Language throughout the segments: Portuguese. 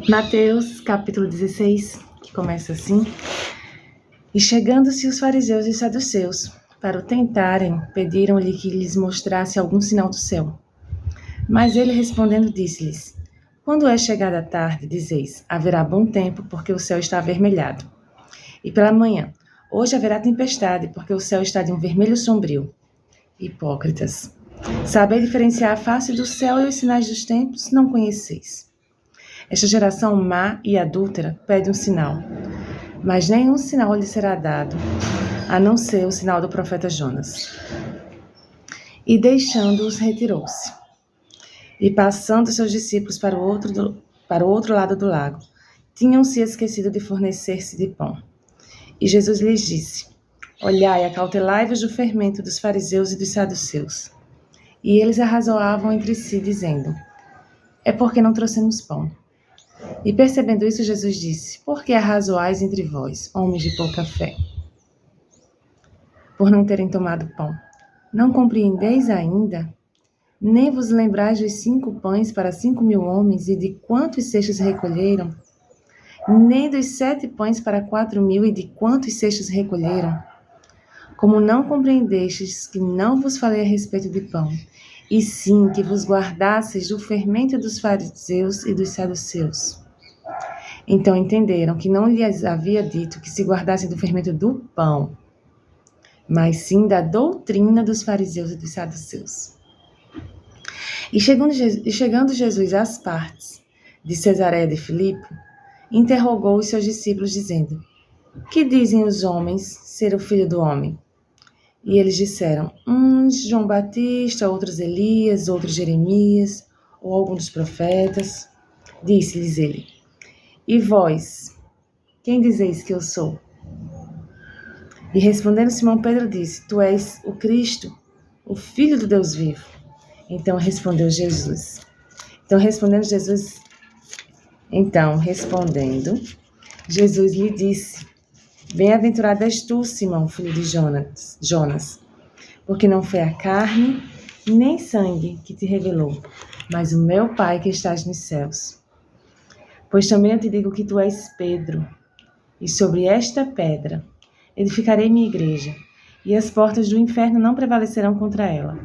Mateus, capítulo 16, que começa assim. E chegando-se os fariseus e saduceus, para o tentarem, pediram-lhe que lhes mostrasse algum sinal do céu. Mas ele respondendo disse-lhes: Quando é chegada a tarde, dizeis, haverá bom tempo, porque o céu está avermelhado. E pela manhã, hoje haverá tempestade, porque o céu está de um vermelho sombrio. Hipócritas, sabeis diferenciar a face do céu e os sinais dos tempos? Não conheceis. Esta geração má e adúltera pede um sinal, mas nenhum sinal lhe será dado, a não ser o sinal do profeta Jonas. E deixando-os, retirou-se. E passando seus discípulos para o outro lado do lago, tinham-se esquecido de fornecer-se de pão. E Jesus lhes disse: Olhai, acautelai-vos do fermento dos fariseus e dos saduceus. E eles arrazoavam entre si, dizendo: É porque não trouxemos pão. E percebendo isso, Jesus disse: Por que arrazoais entre vós, homens de pouca fé? Por não terem tomado pão. Não compreendeis ainda? Nem vos lembrais dos 5 pães para 5.000 homens e de quantos cestos recolheram? Nem dos 7 pães para 4.000 e de quantos cestos recolheram? Como não compreendestes que não vos falei a respeito de pão, e sim que vos guardasseis do fermento dos fariseus e dos saduceus? Então entenderam que não lhes havia dito que se guardassem do fermento do pão, mas sim da doutrina dos fariseus e dos saduceus. E chegando Jesus às partes de Cesareia de Filipe, interrogou os seus discípulos, dizendo: Que dizem os homens ser o Filho do Homem? E eles disseram: uns João Batista, outros Elias, outros Jeremias, ou algum dos profetas. Disse-lhes ele: E vós, quem dizeis que eu sou? E respondendo Simão Pedro disse: Tu és o Cristo, o Filho do Deus vivo. Então respondendo Jesus, lhe disse: Bem-aventurado és tu, Simão, filho de Jonas, porque não foi a carne nem sangue que te revelou, mas o meu Pai que estás nos céus. Pois também eu te digo que tu és Pedro, e sobre esta pedra edificarei minha igreja, e as portas do inferno não prevalecerão contra ela.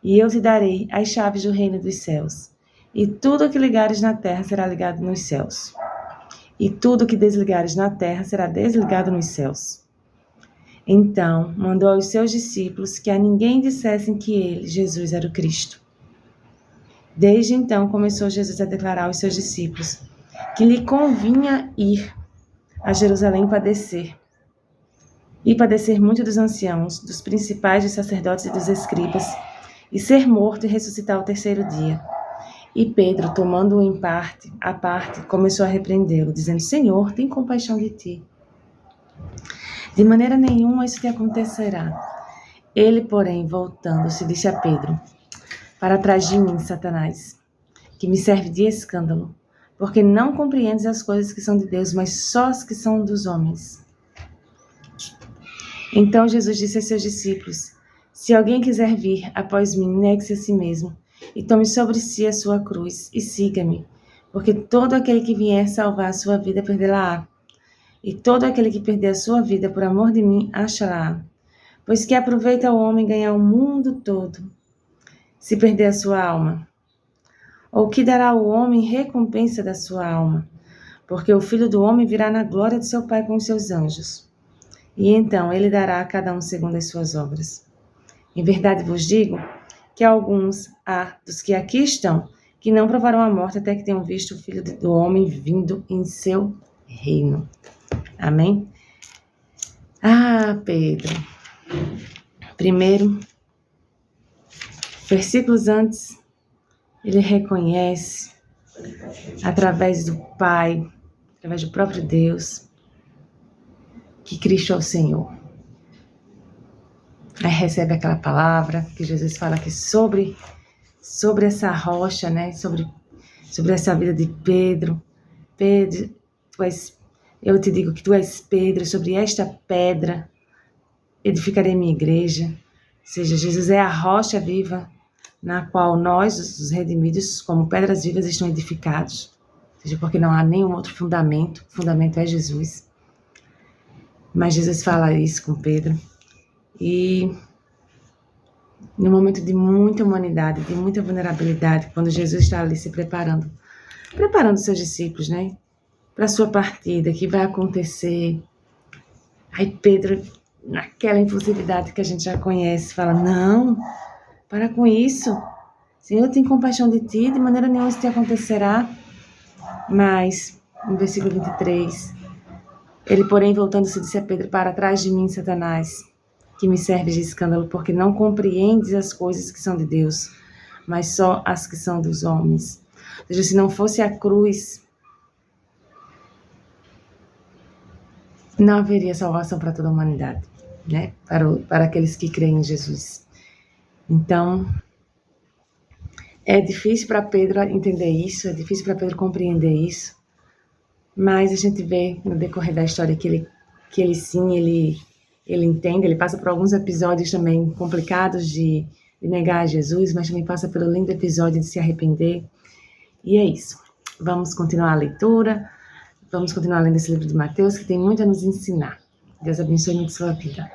E eu te darei as chaves do reino dos céus, e tudo o que ligares na terra será ligado nos céus, e tudo o que desligares na terra será desligado nos céus. Então mandou aos seus discípulos que a ninguém dissessem que ele, Jesus, era o Cristo. Desde então começou Jesus a declarar aos seus discípulos que lhe convinha ir a Jerusalém padecer muito dos anciãos, dos principais, dos sacerdotes e dos escribas, e ser morto e ressuscitar ao terceiro dia. E Pedro, tomando-o à parte, começou a repreendê-lo, dizendo: Senhor, tem compaixão de ti. De maneira nenhuma isso te acontecerá. Ele, porém, voltando-se, disse a Pedro: Para trás de mim, Satanás, que me serve de escândalo, porque não compreendes as coisas que são de Deus, mas só as que são dos homens. Então Jesus disse a seus discípulos: Se alguém quiser vir após mim, negue-se a si mesmo, e tome sobre si a sua cruz, e siga-me. Porque todo aquele que vier salvar a sua vida, perdê-la-á. E todo aquele que perder a sua vida por amor de mim, achará-a. Pois que aproveita o homem ganhar o mundo todo, se perder a sua alma? Ou que dará o homem recompensa da sua alma? Porque o Filho do Homem virá na glória de seu Pai com os seus anjos. E então ele dará a cada um segundo as suas obras. Em verdade vos digo que alguns há dos que aqui estão que não provarão a morte até que tenham visto o Filho do Homem vindo em seu reino. Amém? Pedro. Primeiro, versículos antes, ele reconhece, através do Pai, através do próprio Deus, que Cristo é o Senhor. Aí recebe aquela palavra que Jesus fala que sobre essa rocha, né? Sobre essa vida de Pedro. Pedro, eu te digo que tu és Pedro, sobre esta pedra edificarei minha igreja. Ou seja, Jesus é a rocha viva na qual nós, os redimidos, como pedras vivas, estão edificados. seja porque não há nenhum outro fundamento, o fundamento é Jesus. Mas Jesus fala isso com Pedro, e no momento de muita humanidade, de muita vulnerabilidade, quando Jesus está ali se preparando seus discípulos, né, para a sua partida, que vai acontecer. Aí Pedro, naquela impulsividade que a gente já conhece, fala, não, para com isso, Senhor, tem compaixão de ti, de maneira nenhuma isso te acontecerá. Mas, no versículo 23, ele, porém, voltando-se, disse a Pedro, para trás de mim, Satanás, que me serves de escândalo, porque não compreendes as coisas que são de Deus, mas só as que são dos homens. Ou seja, se não fosse a cruz, não haveria salvação para toda a humanidade, né? Para aqueles que creem em Jesus. Então, é difícil para Pedro entender isso, é difícil para Pedro compreender isso, mas a gente vê no decorrer da história que ele sim, ele entende, ele passa por alguns episódios também complicados de negar a Jesus, mas também passa pelo lindo episódio de se arrepender. E é isso. Vamos continuar a leitura, vamos continuar lendo esse livro de Mateus, que tem muito a nos ensinar. Deus abençoe muito sua vida.